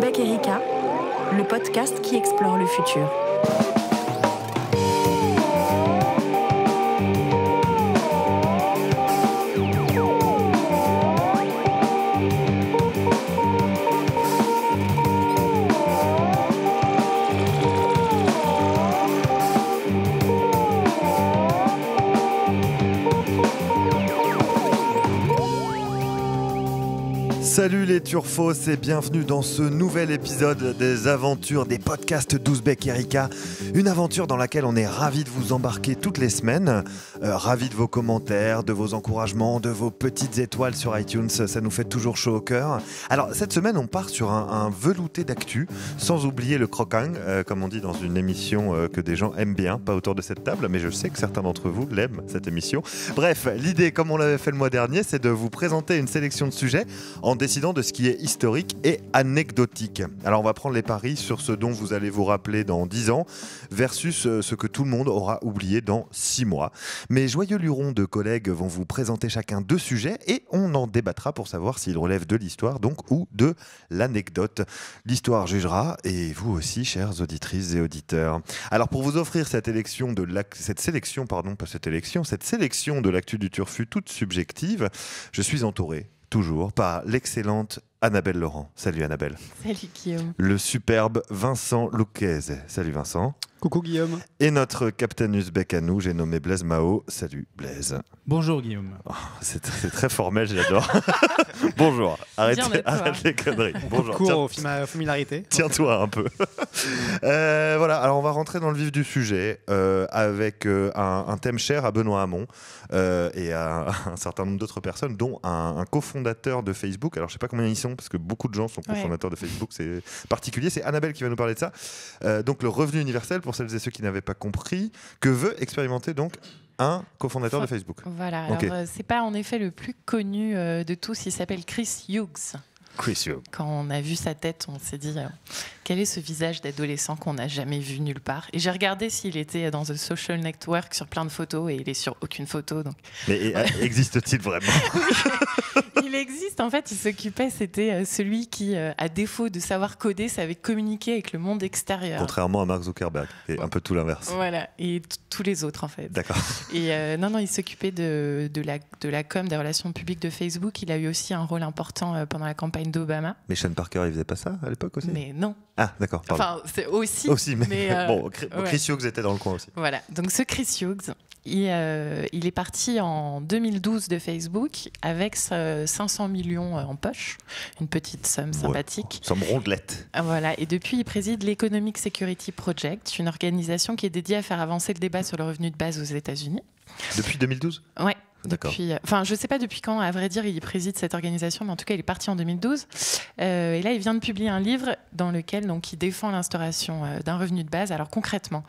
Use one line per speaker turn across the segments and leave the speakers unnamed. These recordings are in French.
d'Ouzbek Erika, le podcast qui explore le futur.
Salut les turfos et bienvenue dans ce nouvel épisode des aventures des podcasts d'Ouzbek Erika. Une aventure dans laquelle on est ravis de vous embarquer toutes les semaines. Ravis de vos commentaires, de vos encouragements, de vos petites étoiles sur iTunes. Ça nous fait toujours chaud au cœur. Alors cette semaine on part sur un velouté d'actu, sans oublier le croquant, comme on dit dans une émission que des gens aiment bien, pas autour de cette table, mais je sais que certains d'entre vous l'aiment cette émission. Bref, l'idée comme on l'avait fait le mois dernier, c'est de vous présenter une sélection de sujets en décidant de ce qui est historique et anecdotique. Alors on va prendre les paris sur ce dont vous allez vous rappeler dans 10 ans versus ce que tout le monde aura oublié dans 6 mois. Mes joyeux lurons de collègues vont vous présenter chacun 2 sujets et on en débattra pour savoir s'ils relèvent de l'histoire donc ou de l'anecdote. L'histoire jugera et vous aussi, chères auditrices et auditeurs. Alors pour vous offrir cette sélection de l'actu du Turfu toute subjective, je suis entouré toujours par l'excellente Annabelle Laurent. Salut Annabelle.
Salut Guillaume.
Le superbe Vincent Lucchese. Salut Vincent.
Coucou Guillaume.
Et notre capitaine uzbek à nous, j'ai nommé Blaise Mao. Salut Blaise.
Bonjour Guillaume.
Oh, c'est très formel, j'adore. Bonjour. Arrête les conneries. Bonjour.
Cours aux familiarités.
Tiens-toi un peu. Voilà, alors on va rentrer dans le vif du sujet avec un thème cher à Benoît Hamon et à un certain nombre d'autres personnes, dont un cofondateur de Facebook. Alors je ne sais pas combien ils sont, parce que beaucoup de gens sont cofondateurs de Facebook, c'est particulier. C'est Annabelle qui va nous parler de ça. Donc le revenu universel, pour celles et ceux qui n'avaient pas compris, que veut expérimenter donc un cofondateur de Facebook.
Voilà, alors c'est pas en effet le plus connu de tous, il s'appelle Chris Hughes.
Chris Hughes.
Quand on a vu sa tête, on s'est dit quel est ce visage d'adolescent qu'on n'a jamais vu nulle part. Et j'ai regardé s'il était dans The Social Network sur plein de photos et il est sur aucune photo. Donc...
Mais existe-t-il vraiment?
Il existe, en fait, il s'occupait, c'était celui qui, à défaut de savoir coder, savait communiquer avec le monde extérieur.
Contrairement à Mark Zuckerberg, et un peu tout l'inverse.
Voilà, et tous les autres en fait.
D'accord.
Et non, il s'occupait de la com, des relations publiques de Facebook. Il a eu aussi un rôle important pendant la campagne d'Obama.
Mais Sean Parker, il faisait pas ça à l'époque aussi?
Mais non.
Ah, d'accord. Pardon.
Enfin, c'est aussi.
Mais bon, Chris Hughes était dans le coin aussi.
Voilà, donc ce Chris Hughes, il est parti en 2012 de Facebook avec 500 millions en poche, une petite somme sympathique.
Somme rondelette.
Voilà, et depuis, il préside l'Economic Security Project, une organisation qui est dédiée à faire avancer le débat sur le revenu de base aux États-Unis.
Depuis 2012 ?
Ouais.
D'accord.
Enfin, je ne sais pas depuis quand, à vrai dire, il préside cette organisation, mais en tout cas, il est parti en 2012. Et là, il vient de publier un livre dans lequel donc, il défend l'instauration d'un revenu de base. Alors concrètement,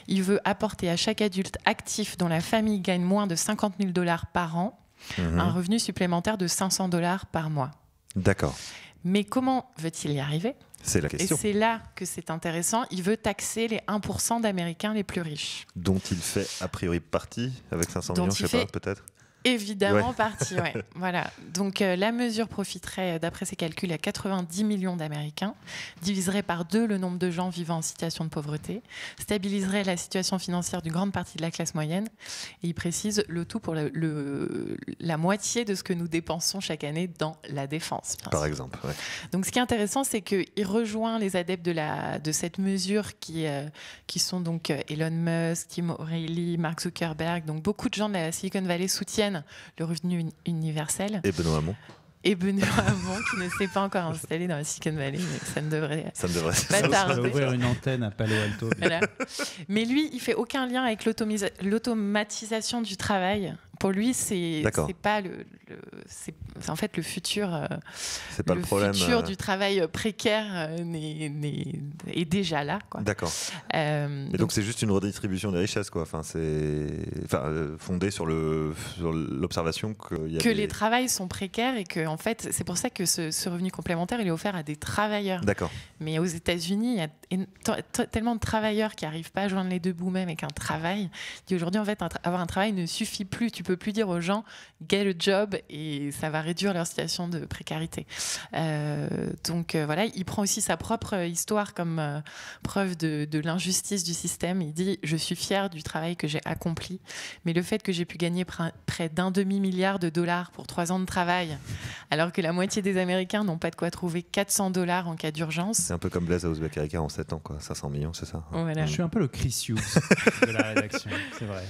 il veut apporter à chaque adulte actif dont la famille gagne moins de 50 000 $ par an un revenu supplémentaire de 500 $ par mois.
D'accord.
Mais comment veut-il y arriver ?
C'est la question.
Et c'est là que c'est intéressant. Il veut taxer les 1% d'Américains les plus riches.
Dont il fait a priori partie avec 500 millions, je ne sais pas, peut-être.
Évidemment partie, ouais. Voilà. Donc la mesure profiterait, d'après ses calculs, à 90 millions d'Américains, diviserait par 2 le nombre de gens vivant en situation de pauvreté, stabiliserait la situation financière d'une grande partie de la classe moyenne, et il précise le tout pour la moitié de ce que nous dépensons chaque année dans la défense.
Par exemple. Ouais.
Donc ce qui est intéressant, c'est qu'il rejoint les adeptes de cette mesure qui sont donc Elon Musk, Tim O'Reilly, Mark Zuckerberg, donc beaucoup de gens de la Silicon Valley soutiennent le revenu universel.
Et Benoît Hamon.
Et Benoît Hamon, qui ne s'est pas encore installé dans la Silicon Valley, mais ça ne devrait pas tarder.
Ça va ouvrir une antenne à Palo Alto.
Voilà. Mais lui, il fait aucun lien avec l'automatisation du travail. Pour lui, c'est pas c'est en fait le futur.
C'est pas le problème.
Le futur du travail précaire est déjà là, quoi.
D'accord. Et donc c'est juste une redistribution des richesses, quoi. Enfin, fondé sur l'observation que
les travails sont précaires et que en fait, c'est pour ça que ce revenu complémentaire, il est offert à des travailleurs.
D'accord.
Mais aux États-Unis, il y a tellement de travailleurs qui n'arrivent pas à joindre les deux bouts même avec un travail. Aujourd'hui, en fait, avoir un travail ne suffit plus. Tu peux plus dire aux gens get a job et ça va réduire leur situation de précarité. Donc voilà, il prend aussi sa propre histoire comme preuve de l'injustice du système. Il dit « Je suis fier du travail que j'ai accompli, mais le fait que j'ai pu gagner près d'un demi-milliard de dollars pour 3 ans de travail, alors que la moitié des Américains n'ont pas de quoi trouver 400 dollars en cas d'urgence. »
C'est un peu comme Blaise à Ouzbek Erika en 7 ans, quoi. 500 millions, c'est ça.
Voilà.
Je suis un peu le Chris Hughes de la rédaction, c'est vrai.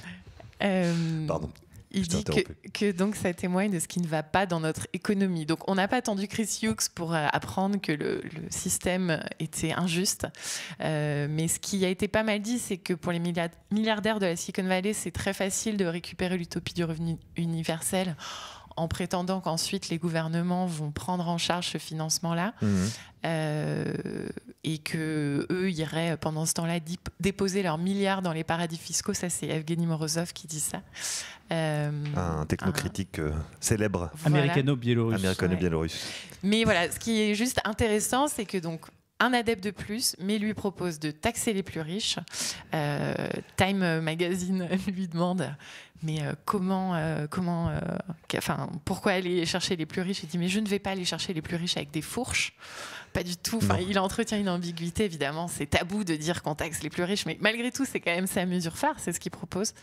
Pardon.
Il
Je t'ai
dit
interrompu.
que donc ça témoigne de ce qui ne va pas dans notre économie. Donc on n'a pas attendu Chris Hughes pour apprendre que le système était injuste. Mais ce qui a été pas mal dit, c'est que pour les milliardaires de la Silicon Valley, c'est très facile de récupérer l'utopie du revenu universel en prétendant qu'ensuite les gouvernements vont prendre en charge ce financement-là. Et qu'eux iraient pendant ce temps-là déposer leurs milliards dans les paradis fiscaux. Ça, c'est Evgeny Morozov qui dit ça.
Un technocritique célèbre.
Voilà.
Américano-biélorusse.
Américano-biélorusse.
Mais voilà, ce qui est juste intéressant, c'est que donc un adepte de plus, mais lui propose de taxer les plus riches. Time Magazine lui demande mais pourquoi aller chercher les plus riches? Il dit mais je ne vais pas aller chercher les plus riches avec des fourches. Pas du tout. Enfin, il entretient une ambiguïté, évidemment. C'est tabou de dire qu'on taxe les plus riches, mais malgré tout, c'est quand même sa mesure phare, c'est ce qu'il propose.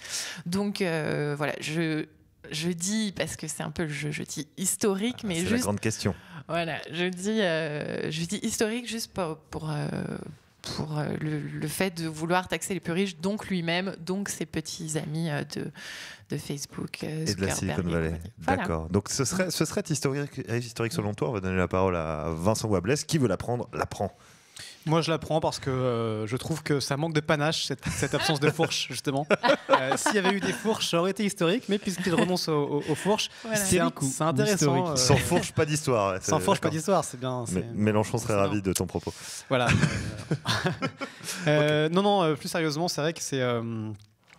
Donc voilà, je dis, parce que c'est un peu le jeu, je dis historique, mais
c'est
juste...
la grande question.
Voilà, je dis historique juste pour le fait de vouloir taxer les plus riches, donc lui-même, donc ses petits amis de Facebook
et de la Silicon Valley.
Voilà.
D'accord. Donc ce serait historique selon toi. On va donner la parole à Vincent Wablès. Qui veut l'apprendre, l'apprend.
Moi, je la prends parce que je trouve que ça manque de panache, cette absence de fourche, justement. S'il y avait eu des fourches, ça aurait été historique, mais puisqu'il renonce aux fourches,
Voilà.
c'est intéressant.
Sans fourche, pas d'histoire. Ouais,
Sans fourche, pas
d'accord.
d'histoire, c'est bien.
Mélenchon serait
c'est
ravi
bien.
de ton propos.
Voilà. Non, plus sérieusement, c'est vrai que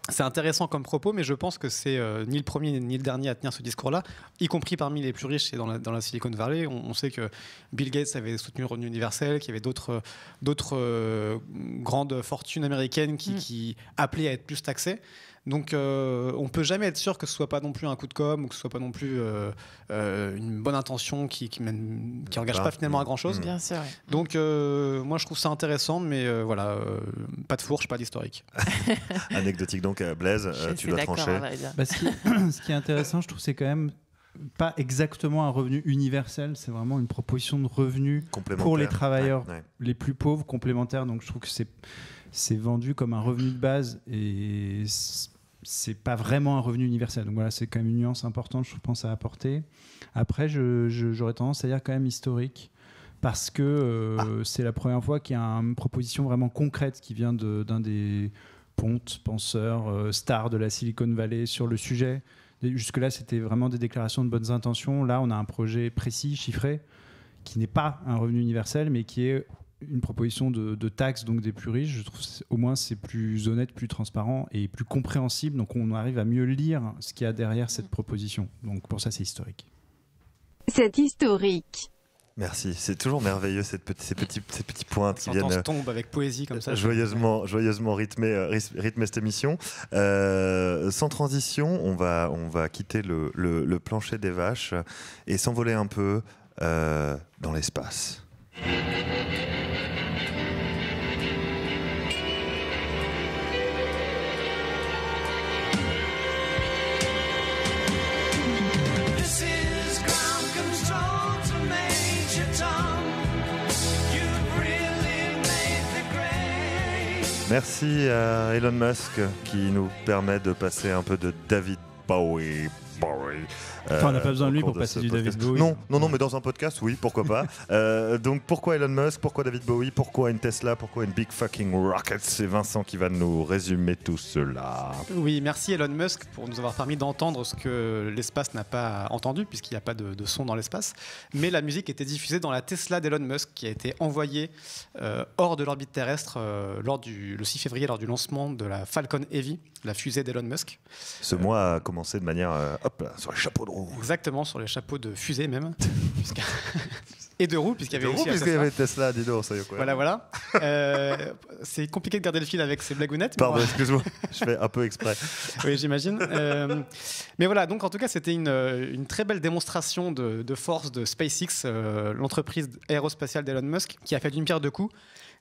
c'est intéressant comme propos, mais je pense que c'est ni le premier ni le dernier à tenir ce discours-là, y compris parmi les plus riches et dans la Silicon Valley. On sait que Bill Gates avait soutenu le revenu universel, qu'il y avait d'autres grandes fortunes américaines qui appelaient à être plus taxées. Donc on peut jamais être sûr que ce soit pas non plus un coup de com' ou que ce soit pas non plus une bonne intention qui engage pas finalement à grand chose.
Bien sûr. Ouais.
Donc moi je trouve ça intéressant, mais voilà, pas de fourche, pas d'historique.
Anecdotique donc, Blaise,
Je
tu
suis
dois
d'accord,
trancher.
à vrai dire.
Ce qui est intéressant, je trouve, c'est quand même pas exactement un revenu universel, c'est vraiment une proposition de revenu pour les travailleurs les plus pauvres, complémentaires. Donc je trouve que c'est vendu comme un revenu de base et c'est pas vraiment un revenu universel. Donc voilà, c'est quand même une nuance importante, je pense, à apporter. Après, j'aurais tendance à dire quand même historique, parce que c'est la première fois qu'il y a une proposition vraiment concrète qui vient d'un des pontes, penseurs, stars de la Silicon Valley sur le sujet. Jusque-là, c'était vraiment des déclarations de bonnes intentions. Là, on a un projet précis, chiffré, qui n'est pas un revenu universel, mais qui est une proposition de taxe, donc des plus riches. Je trouve au moins c'est plus honnête, plus transparent et plus compréhensible. Donc on arrive à mieux lire ce qu'il y a derrière cette proposition. Donc pour ça, c'est historique.
C'est historique.
Merci, c'est toujours merveilleux ces petits pointes qui
Sentence
viennent
tombe avec poésie comme ça.
joyeusement rythmer cette émission. Sans transition, on va quitter le plancher des vaches et s'envoler un peu dans l'espace. Merci à Elon Musk qui nous permet de passer un peu de David Bowie.
Enfin, on n'a pas besoin de lui pour passer du
podcast.
David Bowie.
Non, mais dans un podcast, oui, pourquoi pas. Donc pourquoi Elon Musk, pourquoi David Bowie, pourquoi une Tesla, pourquoi une big fucking rocket? C'est Vincent qui va nous résumer tout cela.
Oui, merci Elon Musk pour nous avoir permis d'entendre ce que l'espace n'a pas entendu, puisqu'il n'y a pas de son dans l'espace. Mais la musique était diffusée dans la Tesla d'Elon Musk, qui a été envoyée hors de l'orbite terrestre le 6 février lors du lancement de la Falcon Heavy, la fusée d'Elon Musk.
Ce mois a commencé de manière sur les chapeaux de roue.
Exactement, sur les chapeaux de fusée même. Et de roues, puisqu'il y avait aussi la
puisqu'il y avait Tesla, dis donc, ça y est quoi.
Voilà. c'est compliqué de garder le fil avec ces blagounettes.
Pardon, excuse-moi, je fais un peu exprès.
Oui, j'imagine. Mais voilà, donc en tout cas, c'était une très belle démonstration de force de SpaceX, l'entreprise aérospatiale d'Elon Musk, qui a fait d'une pierre deux coups,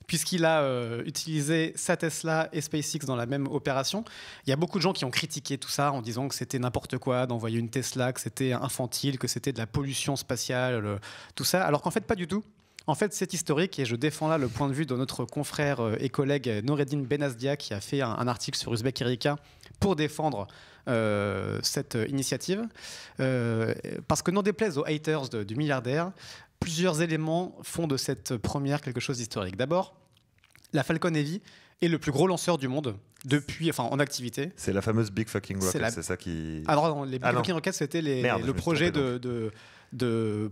puisqu'il a utilisé sa Tesla et SpaceX dans la même opération. Il y a beaucoup de gens qui ont critiqué tout ça en disant que c'était n'importe quoi d'envoyer une Tesla, que c'était infantile, que c'était de la pollution spatiale, tout ça, alors qu'en fait, pas du tout. En fait, c'est historique et je défends là le point de vue de notre confrère et collègue Noureddin Benazdia qui a fait un article sur Uzbek Erika pour défendre cette initiative. Parce que n'en déplaise aux haters du milliardaire, plusieurs éléments font de cette première quelque chose d'historique. D'abord, la Falcon Heavy est le plus gros lanceur du monde en activité.
C'est la fameuse Big Fucking Rocket, c'est ça qui...
Alors non, les Big Fucking Rockets, c'était le projet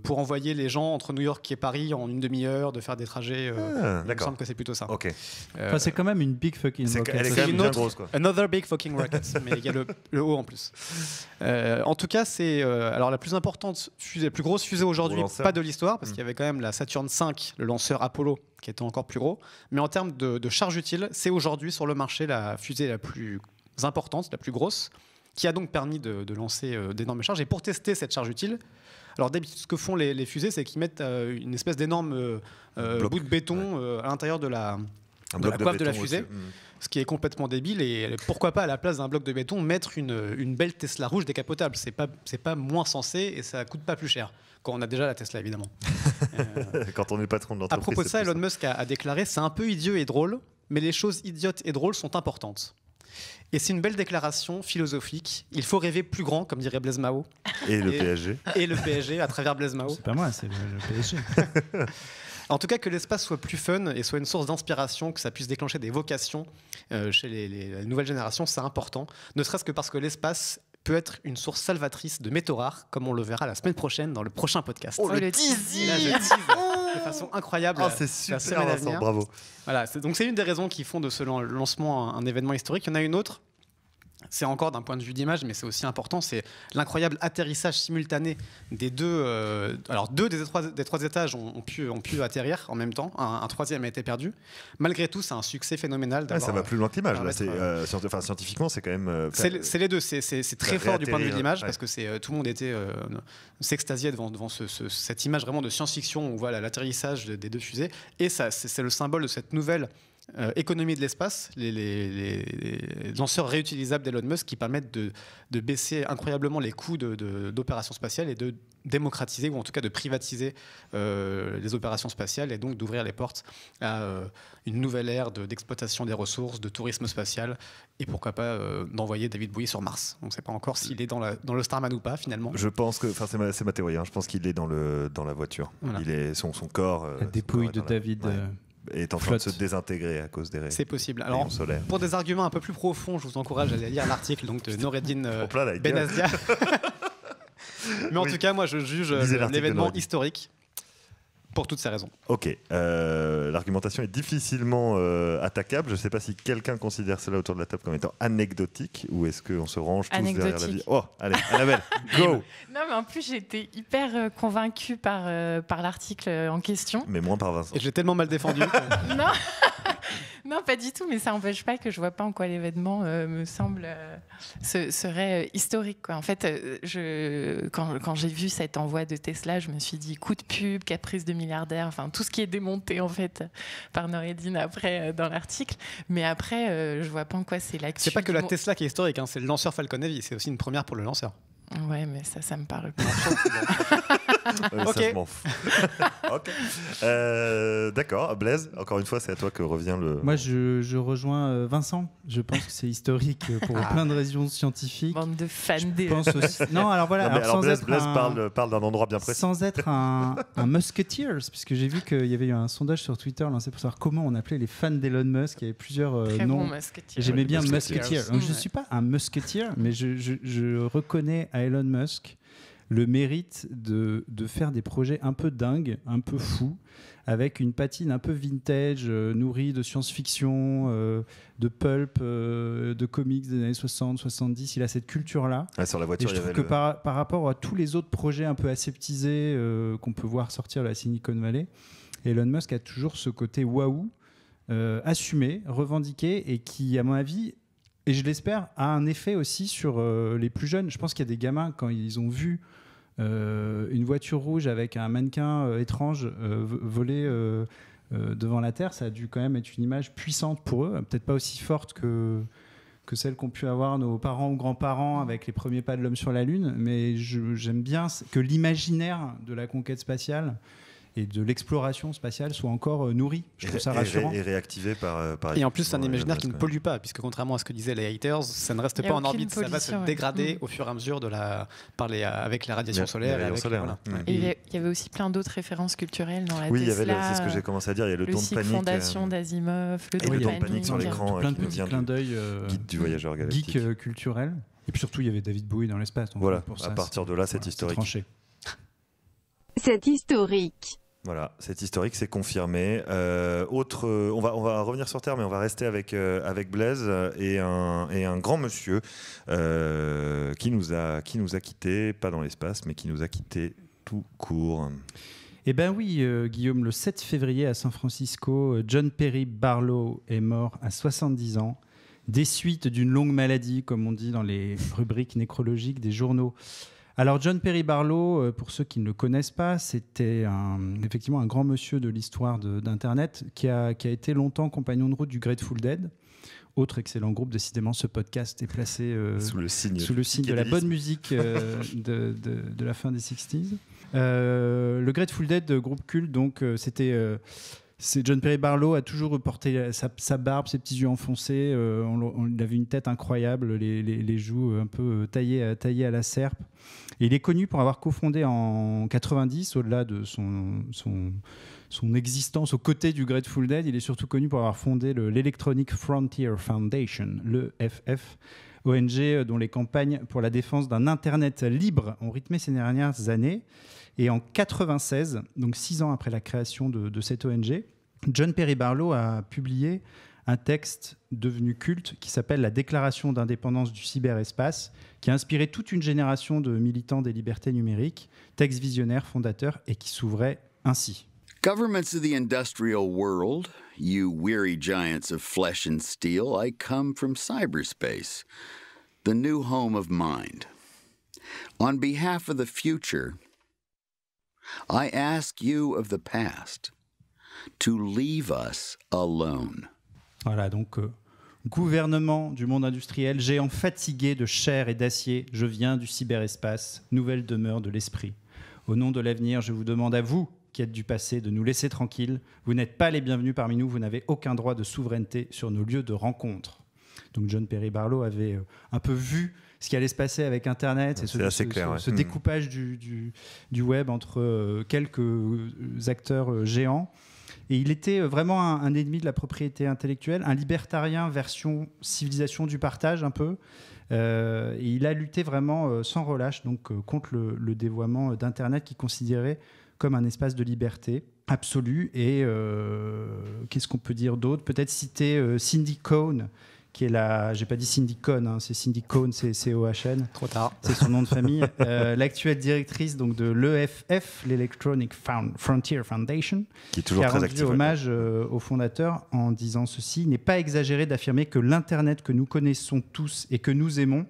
pour envoyer les gens entre New York et Paris en une demi-heure, de faire des trajets. Il me semble que c'est plutôt ça.
Okay.
C'est quand même une Big Fucking Rocket.
Elle est quand même bien grosse, quoi.
Another Big Fucking Rocket, mais il y a le haut en plus. En tout cas, c'est alors la plus importante fusée, la plus grosse fusée aujourd'hui, pas de l'histoire, parce qu'il y avait quand même la Saturn V, le lanceur Apollo, qui était encore plus gros. Mais en termes de charge utile, c'est aujourd'hui sur le marché la fusée la plus importante, la plus grosse, qui a donc permis de lancer d'énormes charges. Et pour tester cette charge utile, alors d'habitude, ce que font les fusées, c'est qu'ils mettent une espèce d'énorme bout de béton à l'intérieur de la coiffe de la fusée, ce qui est complètement débile. Et pourquoi pas, à la place d'un bloc de béton, mettre une belle Tesla rouge décapotable. C'est pas moins sensé et ça coûte pas plus cher. Quand on a déjà la Tesla, évidemment.
Quand on est patron de l'entreprise.
À propos de ça, Elon Musk a déclaré « C'est un peu idiot et drôle, mais les choses idiotes et drôles sont importantes ». Et c'est une belle déclaration philosophique. Il faut rêver plus grand, comme dirait Blaise Mao.
Et le PSG.
Et le PSG à travers Blaise Mao.
C'est pas moi, c'est le PSG.
En tout cas, que l'espace soit plus fun et soit une source d'inspiration, que ça puisse déclencher des vocations chez les nouvelles générations, c'est important. Ne serait-ce que parce que l'espace peut être une source salvatrice de métaux rares, comme on le verra la semaine prochaine dans le prochain podcast.
Oh, le teasing.
Là, je tease de façon incroyable.
Oh, c'est super, Vincent, bravo.
Voilà, donc c'est une des raisons qui font de ce lancement un événement historique. Il y en a une autre. C'est encore d'un point de vue d'image, mais c'est aussi important, c'est l'incroyable atterrissage simultané des deux. Alors deux des trois étages ont pu atterrir en même temps. Un troisième a été perdu. Malgré tout, c'est un succès phénoménal.
Ça va plus loin que l'image. Là, scientifiquement, c'est quand même.
C'est les deux. C'est très fort du point de vue de l'image parce que tout le monde était s'extasiait devant cette image vraiment de science-fiction où on voit l'atterrissage des deux fusées. Et ça, c'est le symbole de cette nouvelle économie de l'espace, les lanceurs réutilisables d'Elon Musk qui permettent de baisser incroyablement les coûts d'opérations spatiales et de démocratiser ou en tout cas de privatiser les opérations spatiales et donc d'ouvrir les portes à une nouvelle ère d'exploitation des ressources, de tourisme spatial et pourquoi pas d'envoyer David Bowie sur Mars. On ne sait pas encore s'il est dans le Starman ou pas finalement.
Je pense que, c'est ma théorie, je pense qu'il est dans la voiture. Voilà. Il est, son corps...
la dépouille de David...
est en train de se désintégrer à cause des rayons.
C'est possible. Alors, pour des arguments un peu plus profonds, je vous encourage à aller lire l'article de Noureddin Benazdia. Mais en tout cas, moi, je juge l'événement historique pour toutes ces raisons.
Ok. L'argumentation est difficilement attaquable. Je ne sais pas si quelqu'un considère cela autour de la table comme étant anecdotique ou est-ce qu'on se range tous derrière la vie. Oh, allez, Annabelle, go.
Non, mais en plus, j'étais hyper convaincue par l'article en question.
Mais moins par Vincent.
Et je l'ai tellement mal défendu.
Non. Non, pas du tout, mais ça n'empêche pas que je ne vois pas en quoi l'événement me semble serait historique, quoi. En fait, quand j'ai vu cet envoi de Tesla, je me suis dit coup de pub, caprice de milliardaire, enfin tout ce qui est démonté en fait par Noureddin après dans l'article. Mais après, je ne vois pas en quoi c'est l'actu.
C'est pas que la Tesla qui est historique, c'est le lanceur Falcon Heavy, c'est aussi une première pour le lanceur.
Ouais, mais ça me parle pas.
Ok. Ça, je m'en fous. Okay. D'accord. Blaise, encore une fois, c'est à toi que revient le...
Moi, je rejoins Vincent. Je pense que c'est historique pour plein de raisons scientifiques.
Bande de fans des...
Non, alors voilà.
Non, alors Blaise parle d'un endroit bien précis.
Sans être un Musketeers, puisque j'ai vu qu'il y avait eu un sondage sur Twitter lancé pour savoir comment on appelait les fans d'Elon Musk. Il y avait plusieurs noms.
Bon
j'aimais bien Musketeer. Donc, je ne suis pas un Musketeer, mais je reconnais à Elon Musk le mérite de faire des projets un peu dingues, un peu fous, avec une patine un peu vintage, nourrie de science-fiction, de pulp, de comics des années 60, 70. Il a cette culture-là.
Ouais, sur la voiture,
et je trouve que par rapport à tous les autres projets un peu aseptisés qu'on peut voir sortir de la Silicon Valley, Elon Musk a toujours ce côté waouh. assumé, revendiqué et qui, à mon avis, et je l'espère, a un effet aussi sur les plus jeunes. Je pense qu'il y a des gamins, quand ils ont vu une voiture rouge avec un mannequin étrange voler devant la Terre, ça a dû quand même être une image puissante pour eux, peut-être pas aussi forte que celle qu'ont pu avoir nos parents ou grands-parents avec les premiers pas de l'homme sur la Lune, mais j'aime bien que l'imaginaire de la conquête spatiale et de l'exploration spatiale soit encore nourri. Je trouve ça rassurant.
Et réactivé par
et en plus, c'est un imaginaire qui ne pollue pas, puisque contrairement à ce que disaient les haters, ça ne reste pas en orbite, ça va se dégrader au fur et à mesure avec la radiation solaire.
Et il y avait aussi plein d'autres références culturelles dans la Tesla.
Oui, c'est ce que j'ai commencé à dire. Il y a le ton de panique.
Fondation d'Asimov,
le ton de panique sur l'écran.
Plein de petits clins d'œil
guide du voyageur galactique.
Geek culturel. Et puis surtout, il y avait David Bowie dans l'espace.
Voilà, à partir de là, c'est historique.
C'est historique.
Voilà, c'est historique, c'est confirmé. On va revenir sur Terre, mais on va rester avec Blaise et un grand monsieur qui nous a quittés, pas dans l'espace, mais qui nous a quittés tout court.
Eh bien oui, Guillaume, le 7 février à San Francisco, John Perry Barlow est mort à 70 ans, des suites d'une longue maladie, comme on dit dans les rubriques nécrologiques des journaux. Alors John Perry Barlow, pour ceux qui ne le connaissent pas, c'était effectivement un grand monsieur de l'histoire d'Internet qui a été longtemps compagnon de route du Grateful Dead. Autre excellent groupe, décidément ce podcast est placé sous le signe de la bonne musique de la fin des 60s. Le Grateful Dead, groupe culte, donc c'est John Perry Barlow a toujours porté sa barbe, ses petits yeux enfoncés. Il avait une tête incroyable, les joues un peu taillées à la serpe. Et il est connu pour avoir cofondé en 90, au-delà de son existence aux côtés du Grateful Dead, il est surtout connu pour avoir fondé l'Electronic Frontier Foundation, l'EFF, ONG dont les campagnes pour la défense d'un Internet libre ont rythmé ces dernières années. Et en 96, donc 6 ans après la création de cette ONG, John Perry Barlow a publié un texte devenu culte qui s'appelle La Déclaration d'indépendance du cyberespace, qui a inspiré toute une génération de militants des libertés numériques, texte visionnaire, fondateur, et qui s'ouvrait ainsi.
Governments of the industrial world, you weary giants of flesh and steel, I come from cyberspace, the new home of mind. On behalf of the future, I ask you of the past to leave us alone.
Voilà, donc gouvernement du monde industriel, géant fatigué de chair et d'acier, je viens du cyberespace, nouvelle demeure de l'esprit. Au nom de l'avenir, je vous demande à vous, qui êtes du passé, de nous laisser tranquilles. Vous n'êtes pas les bienvenus parmi nous, vous n'avez aucun droit de souveraineté sur nos lieux de rencontre. Donc John Perry Barlow avait un peu vu ce qui allait se passer avec Internet, et ce découpage du web entre quelques acteurs géants. Et il était vraiment un ennemi de la propriété intellectuelle, un libertarien version civilisation du partage un peu. Et il a lutté vraiment sans relâche donc, contre le dévoiement d'Internet qu'il considérait comme un espace de liberté absolue. Et qu'est-ce qu'on peut dire d'autre ? Peut-être citer Cindy Cohn, qui est j'ai pas dit Cindy Cohn, hein, c'est Cindy Cohn, c'est C-O-H-N.
Trop tard.
C'est son nom de famille. L'actuelle directrice donc, de l'EFF, l'Electronic Frontier Foundation,
qui est toujours très active.
Qui a rendu hommage au fondateur en disant ceci: il n'est pas exagéré d'affirmer que l'Internet que nous connaissons tous et que nous aimons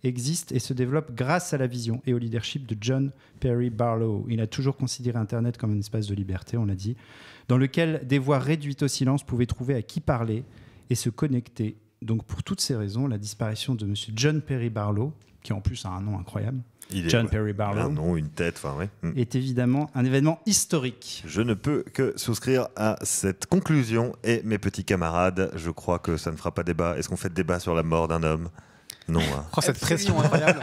existe et se développe grâce à la vision et au leadership de John Perry Barlow. Il a toujours considéré Internet comme un espace de liberté, on l'a dit, dans lequel des voix réduites au silence pouvaient trouver à qui parler et se connecter. Donc pour toutes ces raisons, la disparition de M. John Perry Barlow, qui en plus a un nom incroyable, Perry Barlow,
un nom, une tête,
est évidemment un événement historique.
Je ne peux que souscrire à cette conclusion. Et mes petits camarades, je crois que ça ne fera pas débat. Est-ce qu'on fait débat sur la mort d'un homme ? Non.
Cette pression incroyable.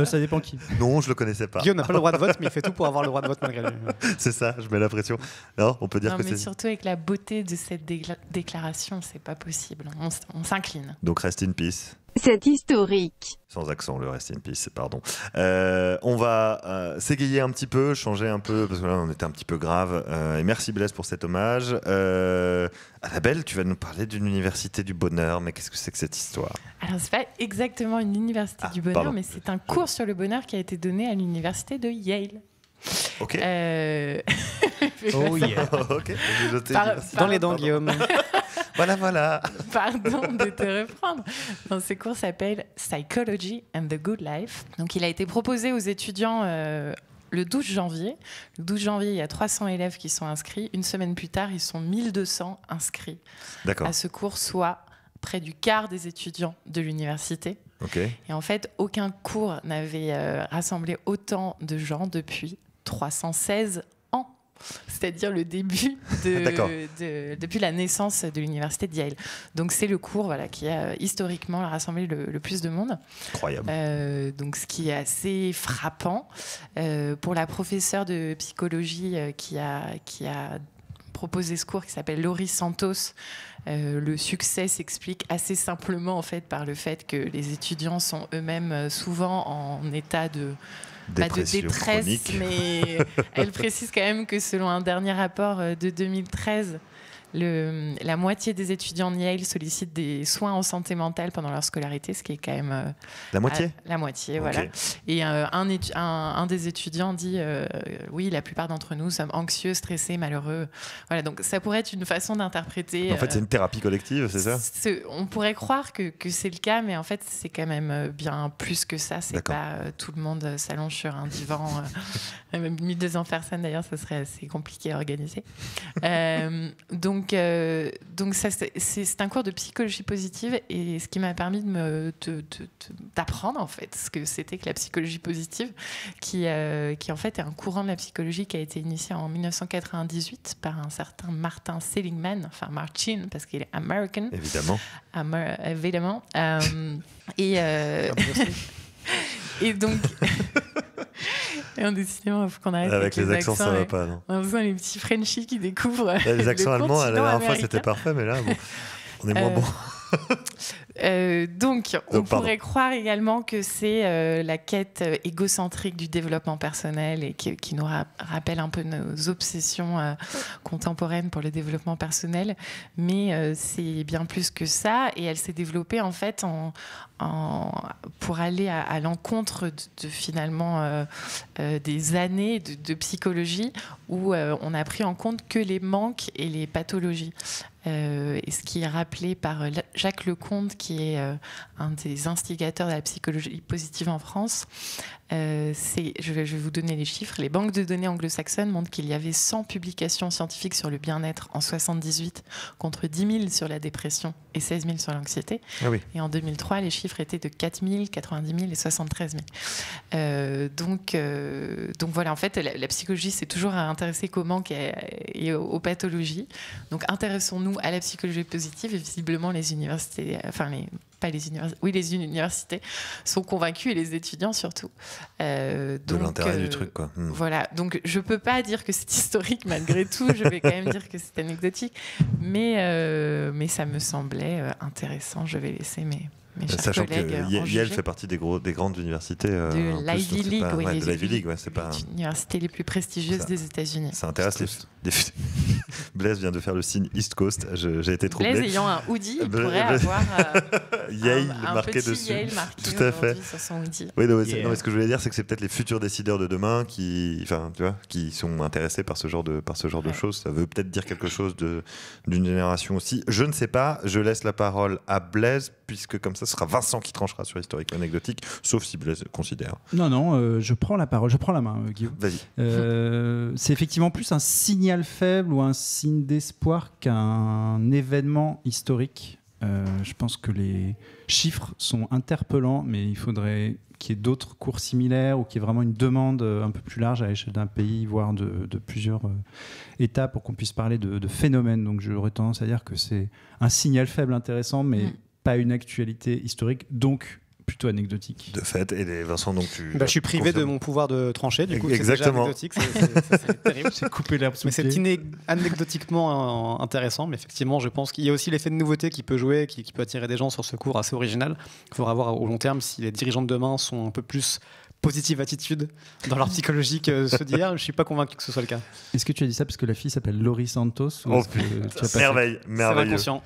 Ça dépend qui.
Non, je le connaissais pas.
Guillaume n'a pas le droit de vote, mais il fait tout pour avoir le droit de vote malgré lui.
C'est ça, je mets la pression. Non, on peut dire que c'est.
Mais surtout avec la beauté de cette déclaration, c'est pas possible. On s'incline.
Donc rest in peace.
C'est historique.
Sans accent, le rest in peace, pardon. On va s'égayer un petit peu, changer un peu, parce que là, on était un petit peu grave. Et merci Blaise pour cet hommage. Annabelle, tu vas nous parler d'une université du bonheur, mais qu'est-ce que c'est que cette histoire ?
Alors, c'est pas exactement une université du bonheur, mais c'est un cours sur le bonheur qui a été donné à l'université de Yale.
Ok.
Oh yeah.
Ok.
Dans les dents, Guillaume.
Voilà.
Pardon de te reprendre. Donc, ce cours s'appelle Psychology and the Good Life. Donc, il a été proposé aux étudiants le 12 janvier. Le 12 janvier, il y a 300 élèves qui sont inscrits. Une semaine plus tard, ils sont 1200 inscrits à ce cours, soit près du quart des étudiants de l'université.
Okay.
Et en fait, aucun cours n'avait rassemblé autant de gens depuis 316 ans. C'est-à-dire le début depuis la naissance de l'université de Yale. Donc c'est le cours qui a historiquement rassemblé le plus de monde.
Incroyable.
Donc ce qui est assez frappant pour la professeure de psychologie qui a proposé ce cours, qui s'appelle Laurie Santos. Le succès s'explique assez simplement en fait par le fait que les étudiants sont eux-mêmes souvent en état de détresse, chronique. Mais elle précise quand même que selon un dernier rapport de 2013, la moitié des étudiants de Yale sollicitent des soins en santé mentale pendant leur scolarité, ce qui est quand même...
la moitié
La moitié,
okay.
Voilà. Et un des étudiants dit oui, la plupart d'entre nous sommes anxieux, stressés, malheureux. Voilà, donc ça pourrait être une façon d'interpréter...
En fait, c'est une thérapie collective, c'est ça ?
On pourrait croire que c'est le cas, mais en fait, c'est quand même bien plus que ça. C'est pas tout le monde s'allonge sur un divan. Même 1200 personnes, d'ailleurs, ça serait assez compliqué à organiser. Donc ça, c'est un cours de psychologie positive, et ce qui m'a permis d'apprendre en fait ce que c'était que la psychologie positive, qui en fait est un courant de la psychologie qui a été initié en 1998 par un certain Martin Seligman, enfin Martin parce qu'il est American.
Évidemment.
Évidemment. Et donc... Et décidément, il faut qu'on arrête
avec les accents, ça va pas, non.
On a besoin des petits Frenchies qui découvrent.
Les accents allemands, la dernière fois, c'était parfait, mais là, bon, on est moins bon.
Donc, on pourrait croire également que c'est la quête égocentrique du développement personnel et qui nous rappelle un peu nos obsessions contemporaines pour le développement personnel. Mais c'est bien plus que ça, et elle s'est développée en fait pour aller à l'encontre de finalement des années de psychologie où on a pris en compte que les manques et les pathologies. Et ce qui est rappelé par Jacques Lecomte, qui est un des instigateurs de la psychologie positive en France, je vais vous donner les chiffres. Les banques de données anglo-saxonnes montrent qu'il y avait 100 publications scientifiques sur le bien-être en 1978 contre 10 000 sur la dépression et 16 000 sur l'anxiété.
Ah oui. Et
en 2003, les chiffres étaient de 4 000, 90 000 et 73 000. Donc voilà, en fait, la psychologie s'est toujours intéressée qu'aux manques et aux pathologies. Donc intéressons-nous à la psychologie positive, et visiblement les universités, les universités sont convaincus, et les étudiants surtout.
De l'intérêt du truc, quoi.
Voilà, donc je peux pas dire que c'est historique malgré tout, je vais quand même dire que c'est anecdotique, mais ça me semblait intéressant. Je vais laisser mes chers
sachant
collègues
que Yale fait partie des grandes universités
de l'Ivy League,
de l'Ivy League, c'est pas
les universités les plus prestigieuses des États-Unis.
Ça intéresse Blaise vient de faire le signe East Coast. J'ai été troublé.
Blaise ayant un hoodie, il pourrait avoir
Yale
un
marqué
petit
dessus.
Yale marqué
tout à fait
sur son hoodie.
Oui, non, mais ce que je voulais dire, c'est que c'est peut-être les futurs décideurs de demain qui sont intéressés par ce genre de choses. Ça veut peut-être dire quelque chose d'une génération aussi. Je ne sais pas. Je laisse la parole à Blaise, puisque comme ça, ce sera Vincent qui tranchera sur historique ou anecdotique, sauf si Blaise considère.
Non, je prends la parole, je prends la main, Guillaume.
Vas-y.
C'est effectivement plus un signal faible ou un signe d'espoir qu'un événement historique. Je pense que les chiffres sont interpellants, mais il faudrait qu'il y ait d'autres cours similaires ou qu'il y ait vraiment une demande un peu plus large à l'échelle d'un pays, voire de plusieurs États, pour qu'on puisse parler de phénomènes. Donc j'aurais tendance à dire que c'est un signal faible intéressant, mais pas une actualité historique, donc plutôt anecdotique.
De fait, et Vincent, donc
je suis privé de mon pouvoir de trancher, du coup.
Exactement.
C'est déjà anecdotique, c'est terrible.
J'ai coupé l'herbe sous le pied.
C'est anecdotiquement intéressant, mais effectivement, je pense qu'il y a aussi l'effet de nouveauté qui peut jouer, qui peut attirer des gens sur ce cours assez original. Il faudra voir au long terme si les dirigeants de demain sont un peu plus positive attitude dans leur psychologie que ceux d'hier. Je suis pas convaincu que ce soit le cas.
Est-ce que tu as dit ça parce que la fille s'appelle Laurie Santos ou
merveilleux.
C'est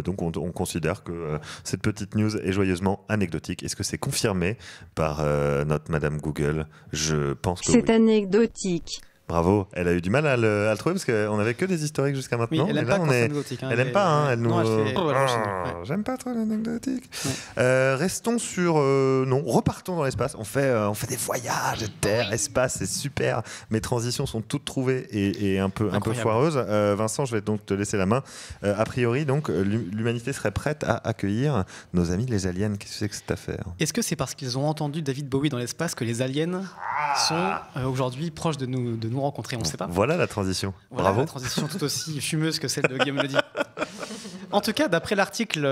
donc on considère que cette petite news est joyeusement anecdotique. Est-ce que c'est confirmé par notre Madame Google ? Je pense que
c'est anecdotique.
Bravo, elle a eu du mal à le trouver parce qu'on n'avait que des historiques jusqu'à maintenant.
Oui, elle aime pas anecdotique.
Elle aime pas, hein, elle nous...
Non, elle fait...
J'aime pas trop l'anecdotique. Ouais. Restons sur... non, repartons dans l'espace. On fait des voyages, terre, espace, c'est super. Mes transitions sont toutes trouvées et un peu foireuses. Vincent, je vais donc te laisser la main. A priori, donc, l'humanité serait prête à accueillir nos amis les aliens. Qu'est-ce que c'est que cette affaire ?
Est-ce que c'est parce qu'ils ont entendu David Bowie dans l'espace que les aliens sont aujourd'hui proches de nous rencontrer? On ne sait pas.
Voilà la transition.
Voilà,
bravo.
La transition tout aussi fumeuse que celle de Guillaume Ledy. En tout cas, d'après l'article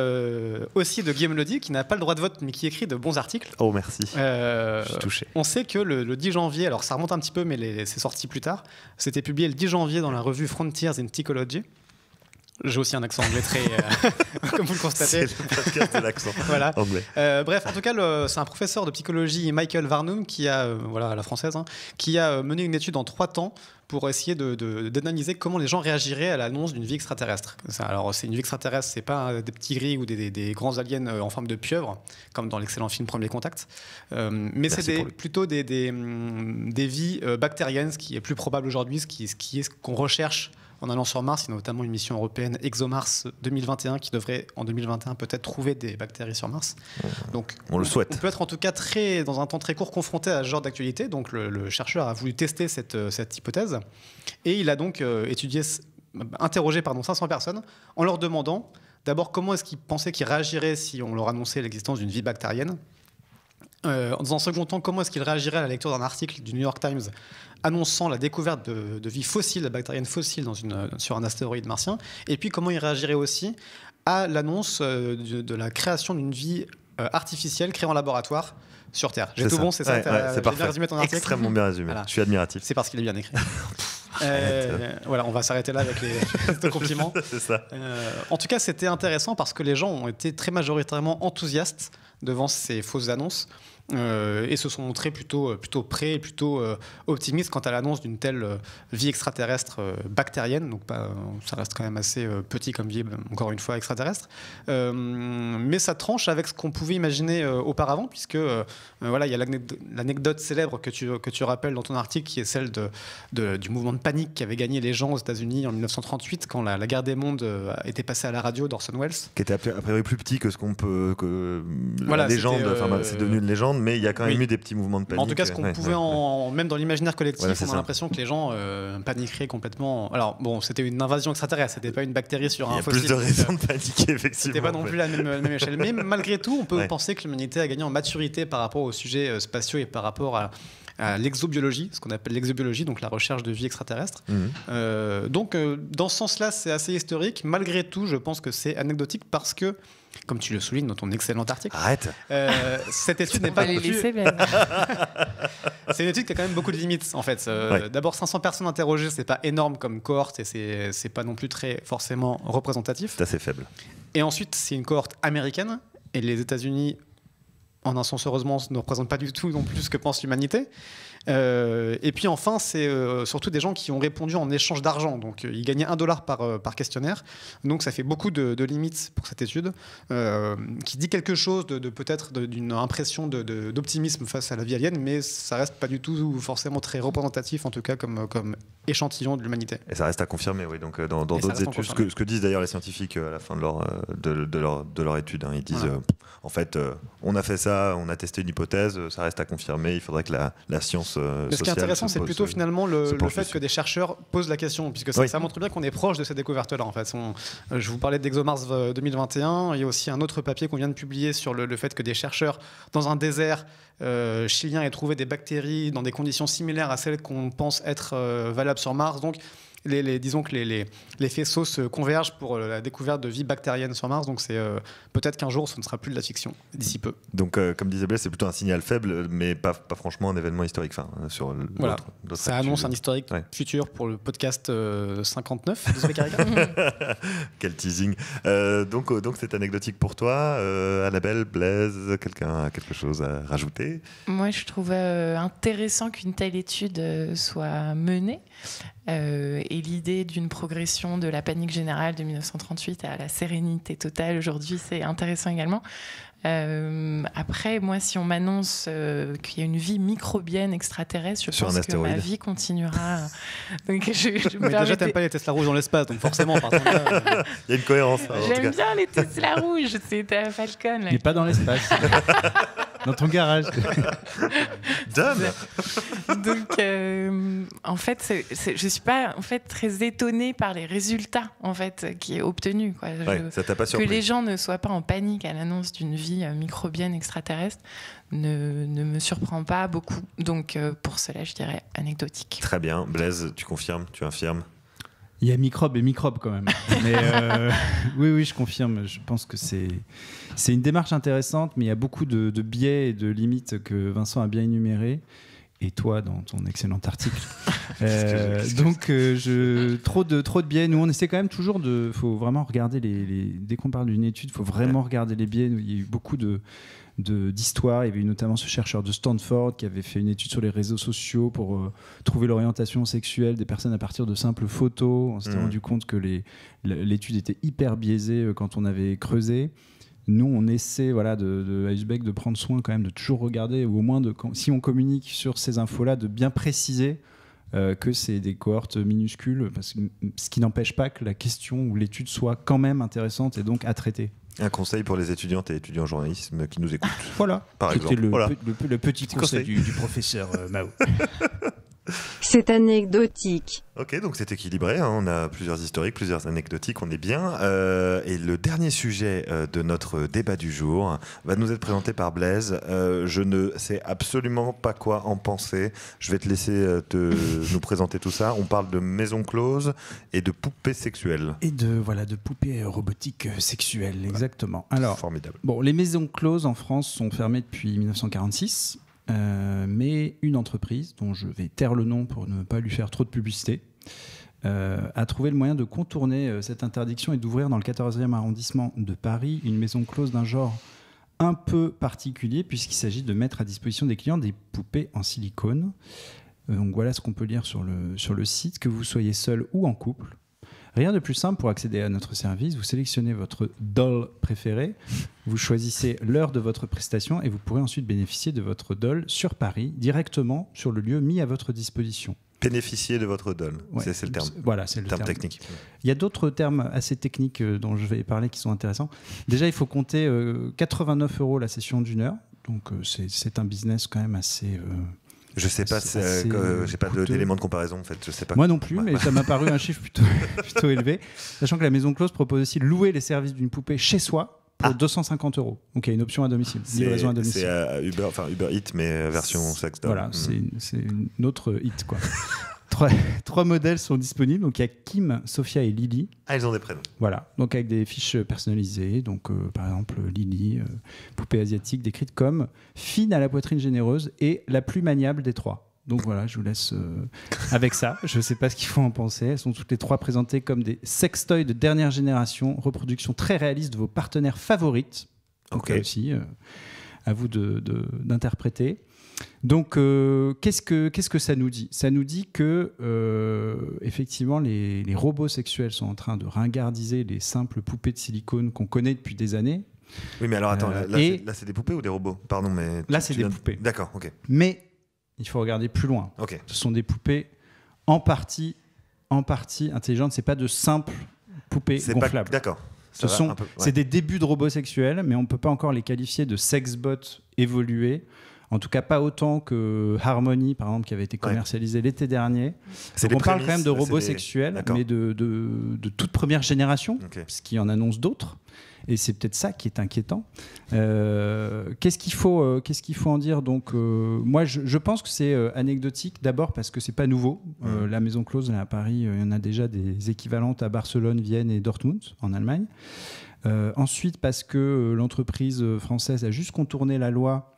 aussi de Guillaume Ledy, qui n'a pas le droit de vote, mais qui écrit de bons articles.
Oh, merci. Je suis touché.
On sait que le 10 janvier, alors ça remonte un petit peu, mais c'est sorti plus tard, c'était publié le 10 janvier dans la revue Frontiers in Psychology. J'ai aussi un accent anglais très... comme vous le constatez.
C'est le podcast de l'accent
voilà.
anglais.
Bref, en tout cas, c'est un professeur de psychologie, Michael Varnum, qui a, à la française, qui a mené une étude en 3 temps pour essayer d'analyser comment les gens réagiraient à l'annonce d'une vie extraterrestre. Alors, c'est une vie extraterrestre, c'est pas des petits gris ou des grands aliens en forme de pieuvre, comme dans l'excellent film Premier Contact, mais c'est plutôt des vies bactériennes, ce qui est plus probable aujourd'hui, ce qu'on recherche en allant sur Mars. Il y a notamment une mission européenne ExoMars 2021 qui devrait en 2021 peut-être trouver des bactéries sur Mars. Donc,
on le souhaite.
On peut être en tout cas dans un temps très court confronté à ce genre d'actualité. Donc le chercheur a voulu tester cette hypothèse et il a donc interrogé 500 personnes en leur demandant d'abord comment est-ce qu'ils pensaient qu'ils réagiraient si on leur annonçait l'existence d'une vie bactérienne. Dans un second temps, comment est-ce qu'ils réagiraient à la lecture d'un article du New York Times annonçant la découverte de vie fossile, bactérienne fossile sur un astéroïde martien, et puis comment ils réagiraient aussi à l'annonce de la création d'une vie artificielle créée en laboratoire sur Terre. J'ai tout bon, c'est ça.
C'est parfait.
Bien résumé ton article.
Extrêmement bien résumé. Voilà. Je suis admiratif.
C'est parce qu'il est bien écrit. Voilà, on va s'arrêter là avec les compliments.
C'est ça.
En tout cas, c'était intéressant parce que les gens ont été très majoritairement enthousiastes devant ces fausses annonces. Et se sont montrés plutôt prêts et plutôt optimistes quant à l'annonce d'une telle vie extraterrestre bactérienne. Donc ça reste quand même assez petit comme vie, encore une fois, extraterrestre. Mais ça tranche avec ce qu'on pouvait imaginer auparavant, puisque voilà, il y a l'anecdote célèbre que tu rappelles dans ton article, qui est celle du mouvement de panique qui avait gagné les gens aux États-Unis en 1938, quand la guerre des mondes était passée à la radio d'Orson Welles.
Qui était a priori plus petit que ce qu'on peut...
Voilà,
la légende, c'est devenu une légende, mais il y a quand même eu des petits mouvements de panique.
En tout cas, ce qu'on pouvait, même dans l'imaginaire collectif, on a l'impression que les gens paniqueraient complètement. Alors, bon, c'était une invasion extraterrestre, c'était pas une bactérie sur un fossile.
Il y a plus de raisons de paniquer, effectivement.
C'était pas non plus la même échelle. Mais malgré tout, on peut penser que l'humanité a gagné en maturité par rapport aux sujets spatiaux et par rapport à l'exobiologie, ce qu'on appelle l'exobiologie, donc la recherche de vie extraterrestre. Donc, dans ce sens-là, c'est assez historique. Malgré tout, je pense que c'est anecdotique parce que, comme tu le soulignes dans ton excellent article,
arrête.
Cette étude n'est pas non plus... C'est une étude qui a quand même beaucoup de limites, en fait. D'abord, 500 personnes interrogées, c'est pas énorme comme cohorte et c'est pas non plus très forcément représentatif.
C'est assez faible.
Et ensuite, c'est une cohorte américaine et les États-Unis, en un sens heureusement, ne représentent pas du tout non plus ce que pense l'humanité. Et puis enfin, c'est surtout des gens qui ont répondu en échange d'argent. Donc ils gagnaient $1 par questionnaire. Donc ça fait beaucoup de limites pour cette étude, qui dit quelque chose de peut-être d'une impression d'optimisme face à la vie alien, mais ça reste pas du tout forcément très représentatif, en tout cas comme échantillon de l'humanité.
Et ça reste à confirmer, oui. Donc dans d'autres études, ce que disent d'ailleurs les scientifiques à la fin de leur étude, ils disent en fait, on a fait ça, on a testé une hypothèse, ça reste à confirmer. Il faudrait que la science
mais ce qui est intéressant, c'est plutôt finalement le fait que des chercheurs posent la question, puisque ça montre bien qu'on est proche de ces découvertes-là. En fait, je vous parlais d'ExoMars 2021. Il y a aussi un autre papier qu'on vient de publier sur le fait que des chercheurs dans un désert chilien aient trouvé des bactéries dans des conditions similaires à celles qu'on pense être valables sur Mars. Donc disons que les faisceaux se convergent pour la découverte de vie bactérienne sur Mars. Donc c'est peut-être qu'un jour ce ne sera plus de la fiction d'ici peu.
Donc comme disait Blaise, c'est plutôt un signal faible, mais pas franchement un événement historique. Sur
voilà. Ça annonce un historique futur pour le podcast 59 de Zoé Carica.
Quel teasing. Donc c'est anecdotique pour toi. Annabelle, Blaise, quelqu'un a quelque chose à rajouter?
Moi je trouve intéressant qu'une telle étude soit menée. Et l'idée d'une progression de la panique générale de 1938 à la sérénité totale aujourd'hui, c'est intéressant également. Après, moi, si on m'annonce qu'il y a une vie microbienne extraterrestre, je pense que ma vie continuera. Donc,
mais déjà, t'aimes pas les Tesla rouges dans l'espace, donc forcément, par contre, là,
il y a une cohérence.
J'aime bien les Tesla rouges, c'est Falcon.
Mais pas dans l'espace. Dans ton garage.
Dame.
Donc, en fait, je suis pas très étonnée par les résultats qui est obtenu. Quoi.
Ça t'a pas surpris.
Que les gens ne soient pas en panique à l'annonce d'une vie microbienne extraterrestre ne me surprend pas beaucoup. Donc, pour cela, je dirais anecdotique.
Très bien. Blaise, tu confirmes, tu infirmes?
Il y a microbes et microbes quand même. Mais oui, je confirme. Je pense que c'est une démarche intéressante, mais il y a beaucoup de biais et de limites que Vincent a bien énumérées. Et toi, dans ton excellent article. Donc, trop de biais. Nous, on essaie quand même toujours de... Il faut vraiment regarder dès qu'on parle d'une étude, il faut vraiment regarder les biais. Il y a eu beaucoup d'histoires. Il y avait eu notamment ce chercheur de Stanford qui avait fait une étude sur les réseaux sociaux pour trouver l'orientation sexuelle des personnes à partir de simples photos. On s'était rendu compte que l'étude était hyper biaisée quand on avait creusé. Nous, on essaie de Icebeck de prendre soin quand même de toujours regarder, ou au moins si on communique sur ces infos-là, de bien préciser que c'est des cohortes minuscules, ce qui n'empêche pas que la question ou l'étude soit quand même intéressante et donc à traiter.
Un conseil pour les étudiantes et étudiants en journalisme qui nous écoutent.
Voilà,
c'était
le petit conseil du professeur Mao.
C'est anecdotique.
Ok, donc c'est équilibré, hein. On a plusieurs historiques, plusieurs anecdotiques, on est bien. Et le dernier sujet de notre débat du jour va nous être présenté par Blaise. Je ne sais absolument pas quoi en penser. Je vais te laisser nous présenter tout ça. On parle de maisons closes et de poupées sexuelles.
Et de poupées robotiques sexuelles, exactement. Alors,
formidable.
Bon, les maisons closes en France sont fermées depuis 1946. Mais une entreprise, dont je vais taire le nom pour ne pas lui faire trop de publicité, a trouvé le moyen de contourner cette interdiction et d'ouvrir dans le 14e arrondissement de Paris une maison close d'un genre un peu particulier, puisqu'il s'agit de mettre à disposition des clients des poupées en silicone. Donc voilà ce qu'on peut lire sur le site, que vous soyez seul ou en couple. Rien de plus simple pour accéder à notre service. Vous sélectionnez votre doll préféré, vous choisissez l'heure de votre prestation et vous pourrez ensuite bénéficier de votre doll sur Paris, directement sur le lieu mis à votre disposition.
Bénéficier de votre doll, c'est le terme.
Voilà, c'est le terme
technique.
Il y a d'autres termes assez techniques dont je vais parler qui sont intéressants. Déjà, il faut compter 89 € la session d'une heure. Donc, c'est un business quand même assez...
Je sais pas, j'ai pas d'éléments de comparaison en fait. Je sais pas.
Moi non plus, mais ça m'a paru un chiffre plutôt élevé. Sachant que la maison close propose aussi de louer les services d'une poupée chez soi pour 250 €. Donc il y a une option à domicile, livraison à domicile.
C'est Uber Eats mais version sex doll.
Voilà, c'est une autre hit quoi. Trois modèles sont disponibles. Donc il y a Kim, Sophia et Lily.
Ah, ils ont des prénoms.
Voilà, donc avec des fiches personnalisées. Donc par exemple Lily, poupée asiatique décrite comme fine à la poitrine généreuse et la plus maniable des trois. Donc voilà, je vous laisse avec ça. Je ne sais pas ce qu'il faut en penser. Elles sont toutes les trois présentées comme des sextoys de dernière génération, reproduction très réaliste de vos partenaires favorites. Donc là aussi, à vous d'interpréter. Donc, qu'est-ce que ça nous dit ? Ça nous dit que, effectivement, les robots sexuels sont en train de ringardiser les simples poupées de silicone qu'on connaît depuis des années.
Oui, mais alors attends, là c'est des poupées ou des robots ? Pardon, mais...
Là, c'est des poupées.
D'accord, ok.
Mais il faut regarder plus loin.
Okay.
Ce sont des poupées en partie intelligentes. C'est pas de simples poupées gonflables.
D'accord.
C'est des débuts de robots sexuels, mais on ne peut pas encore les qualifier de sexbots évolués. En tout cas, pas autant que Harmony, par exemple, qui avait été commercialisé l'été dernier. Donc on parle quand même de robots sexuels, mais de toute première génération, ce qui en annonce d'autres. Et c'est peut-être ça qui est inquiétant. Qu'est-ce qu'il faut en dire ? Donc, moi, je pense que c'est anecdotique, d'abord parce que c'est pas nouveau. La maison close, là, à Paris, il y en a déjà des équivalentes à Barcelone, Vienne et Dortmund, en Allemagne. Ensuite, parce que l'entreprise française a juste contourné la loi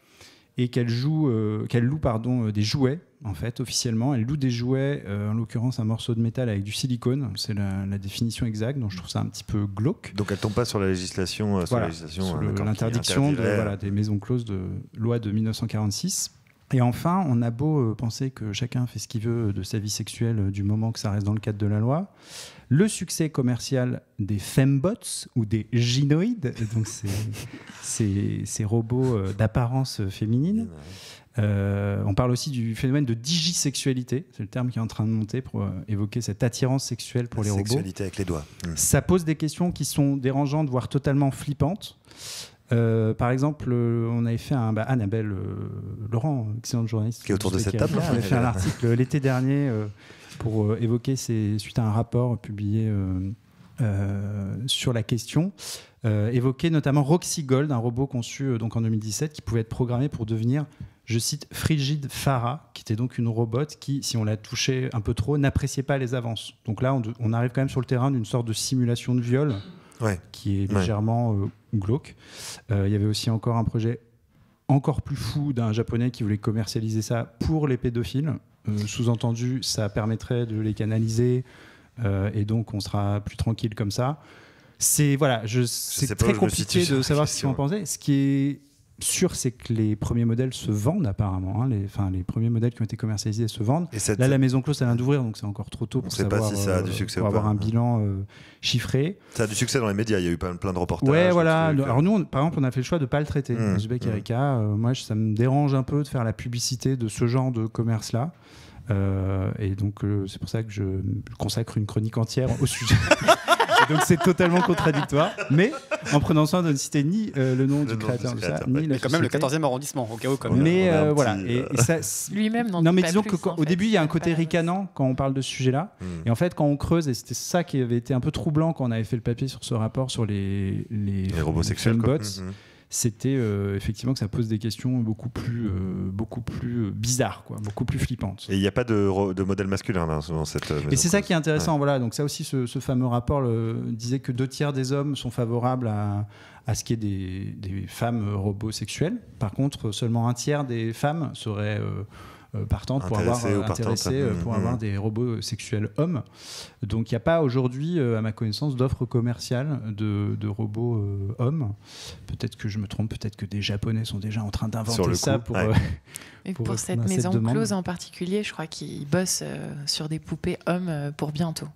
et qu'elle loue des jouets, en fait, officiellement. Elle loue des jouets, en l'occurrence un morceau de métal avec du silicone. C'est la définition exacte, donc je trouve ça un petit peu glauque.
Donc elle tombe pas sur la législation,
sur l'interdiction des maisons closes de loi de 1946. Et enfin, on a beau penser que chacun fait ce qu'il veut de sa vie sexuelle du moment que ça reste dans le cadre de la loi, le succès commercial des fembots ou des gynoïdes, donc ces robots d'apparence féminine. On parle aussi du phénomène de digisexualité, c'est le terme qui est en train de monter pour évoquer cette attirance sexuelle pour les robots.
Sexualité avec les doigts.
Ça pose des questions qui sont dérangeantes, voire totalement flippantes. Par exemple, on avait fait Annabelle Laurent, excellente journaliste,
qui est autour de cette table.
On avait fait un article l'été dernier pour évoquer, suite à un rapport publié sur la question, évoquer notamment Roxy Gold, un robot conçu donc en 2017 qui pouvait être programmé pour devenir, je cite, Frigide Farah, qui était donc une robot qui, si on la touchait un peu trop, n'appréciait pas les avances. Donc là, on arrive quand même sur le terrain d'une sorte de simulation de viol qui est légèrement glauque. Il y avait aussi encore un projet encore plus fou d'un japonais qui voulait commercialiser ça pour les pédophiles. Sous-entendu, ça permettrait de les canaliser et donc on sera plus tranquille comme ça. C'est très compliqué de savoir ce qu'ils en pensaient. Ce qui est sûr, c'est que les premiers modèles se vendent apparemment. Les premiers modèles qui ont été commercialisés se vendent. Là, la maison close, elle vient d'ouvrir, donc c'est encore trop tôt pour savoir,
si ça a du succès
pour
ou
avoir
pas.
un bilan chiffré.
Ça a du succès dans les médias. Il y a eu plein de reportages.
Ouais, voilà. Alors nous, par exemple, on a fait le choix de ne pas le traiter. Uzbek Erika, moi, ça me dérange un peu de faire la publicité de ce genre de commerce-là. Et donc, c'est pour ça que je consacre une chronique entière au sujet. Donc c'est totalement contradictoire, mais en prenant soin de ne citer ni le nom du créateur de ça, ni la
quand même le 14e arrondissement, au cas où.
Mais voilà. Et ça,
lui-même n'en dit
non, mais
pas
disons
plus,
qu'au début, il y a un côté ricanant quand on parle de ce sujet-là. Et en fait, quand on creuse, et c'était ça qui avait été un peu troublant quand on avait fait le papier sur ce rapport sur les
robots sexuels,
bots, c'était effectivement que ça pose des questions beaucoup plus bizarres, beaucoup plus flippantes.
Et il n'y a pas de modèle masculin dans cette maison.
Et c'est ça qui est intéressant. Voilà. Donc ça aussi, ce fameux rapport disait que 2/3 des hommes sont favorables à ce qu'il y ait des femmes robots sexuels. Par contre, seulement 1/3 des femmes seraient partantes pour avoir des robots sexuels hommes. Donc il n'y a pas aujourd'hui, à ma connaissance, d'offre commerciale de robots hommes. Peut-être que je me trompe, peut-être que des Japonais sont déjà en train d'inventer ça pour...
Et pour cette maison close en particulier, je crois qu'ils bossent sur des poupées hommes pour bientôt.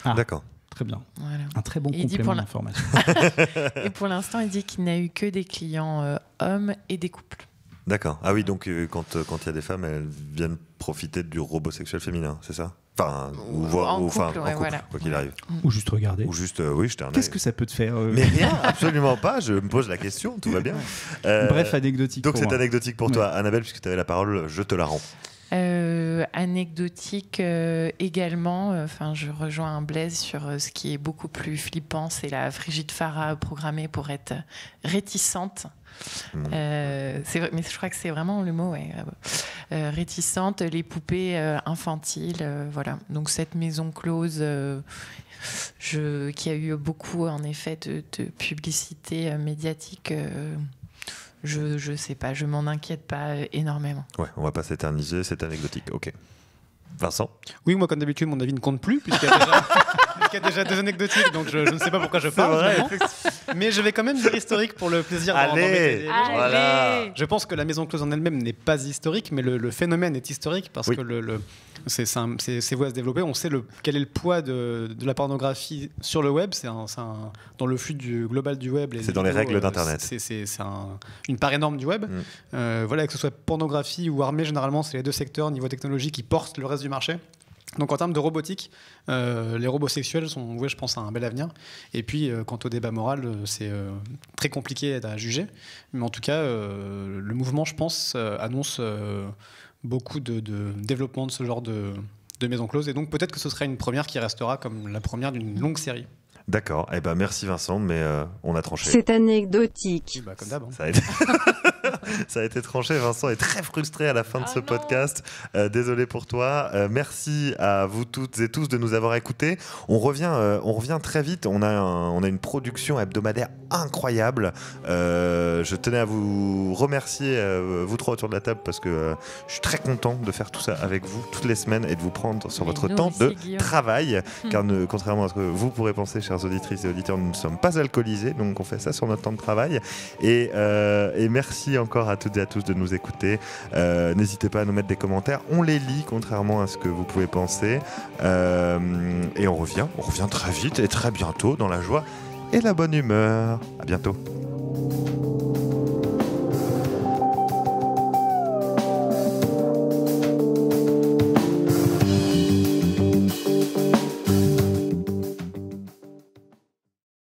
Ah, d'accord.
Très bien.
Voilà.
Un très bon complément d'information.
Et pour l'instant, il dit qu'il n'a eu que des clients hommes et des couples.
D'accord. Ah oui, donc quand il y a des femmes, elles viennent profiter du robot sexuel féminin, c'est ça ? Enfin,
en couple, voilà.
Quoi qu'il arrive.
Ou juste regarder.
Ou juste, jeter un œil.
Qu'est-ce que ça peut te faire
Mais rien, absolument pas. Je me pose la question, tout va bien.
Bref, anecdotique.
Donc c'est anecdotique pour toi. Annabelle, puisque tu avais la parole, je te la rends.
Anecdotique également, je rejoins Blaise sur ce qui est beaucoup plus flippant, c'est la Frigide Farah programmée pour être réticente. Mais je crois que c'est vraiment le mot, réticente, les poupées infantiles, voilà. Donc cette maison close qui a eu beaucoup en effet de publicité médiatique. Je sais pas, je m'en inquiète pas énormément.
Ouais, on va pas s'éterniser, c'est anecdotique. Ok. Vincent ?
Oui, moi comme d'habitude, mon avis ne compte plus puisqu'il y a déjà deux anecdotiques, donc je ne sais pas pourquoi je parle. Mais je vais quand même dire historique pour le plaisir
d'embêter. Voilà.
Je pense que la maison close en elle-même n'est pas historique, mais le phénomène est historique parce que c'est voué à se développer. On sait quel est le poids de la pornographie sur le web. Dans le flux global du web.
C'est dans les règles d'Internet.
C'est une part énorme du web. Voilà, que ce soit pornographie ou armée, généralement, c'est les deux secteurs niveau technologie qui portent le reste du marché. Donc en termes de robotique, les robots sexuels sont voués, je pense, à un bel avenir. Et puis, quant au débat moral, c'est très compliqué à juger. Mais en tout cas, le mouvement, je pense, annonce beaucoup de développement de ce genre de maison close. Et donc peut-être que ce serait une première qui restera comme la première d'une longue série.
D'accord. Eh ben, merci Vincent, mais on a tranché.
C'est anecdotique.
Oui, comme d'hab.
Ça a été tranché. Vincent est très frustré à la fin de ce podcast. Désolé pour toi. Merci à vous toutes et tous de nous avoir écoutés. On revient très vite. On a une production hebdomadaire incroyable. Je tenais à vous remercier, vous trois autour de la table, parce que je suis très content de faire tout ça avec vous toutes les semaines et de vous prendre sur votre temps de travail. Car contrairement à ce que vous pourrez penser, chères auditrices et auditeurs, nous ne sommes pas alcoolisés, donc on fait ça sur notre temps de travail. Et merci Merci encore à toutes et à tous de nous écouter. N'hésitez pas à nous mettre des commentaires. On les lit, contrairement à ce que vous pouvez penser. Et on revient très vite et très bientôt dans la joie et la bonne humeur. À bientôt.